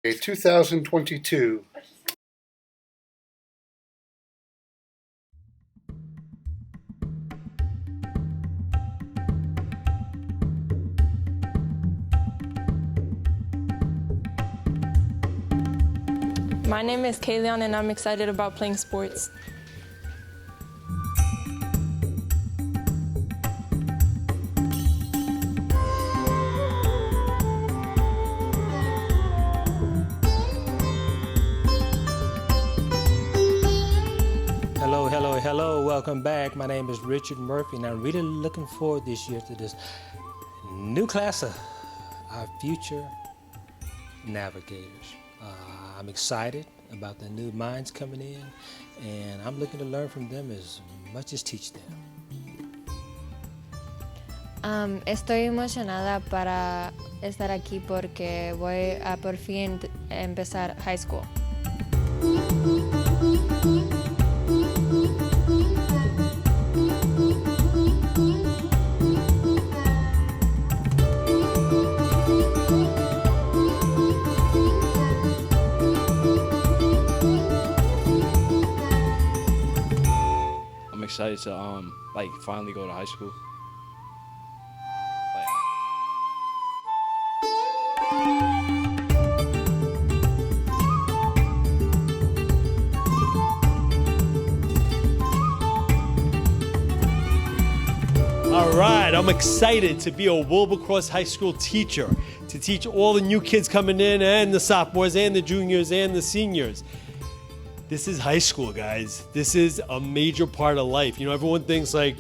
2022. My name is Kayleon and I'm excited about playing sports. Hello. Welcome back. My name is Richard Murphy, and I'm really looking forward this year to this new class of our future navigators. I'm excited about the new minds coming in, and I'm looking to learn from them as much as teach them. Estoy emocionada para estar aquí porque voy a por fin empezar high school. I'm excited to finally go to high school. All right, I'm excited to be a Wilbercross High School teacher, to teach all the new kids coming in and the sophomores and the juniors and the seniors. This is high school, guys. This is a major part of life. You know, everyone thinks like,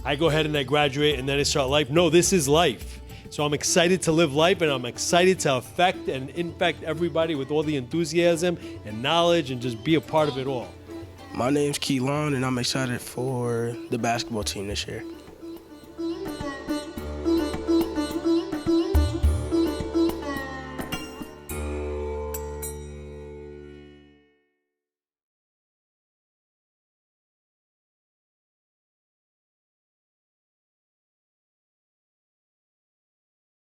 I go ahead and I graduate and then I start life. No, this is life. So I'm excited to live life, and I'm excited to affect and infect everybody with all the enthusiasm and knowledge and just be a part of it all. My name's Keelan, and I'm excited for the basketball team this year.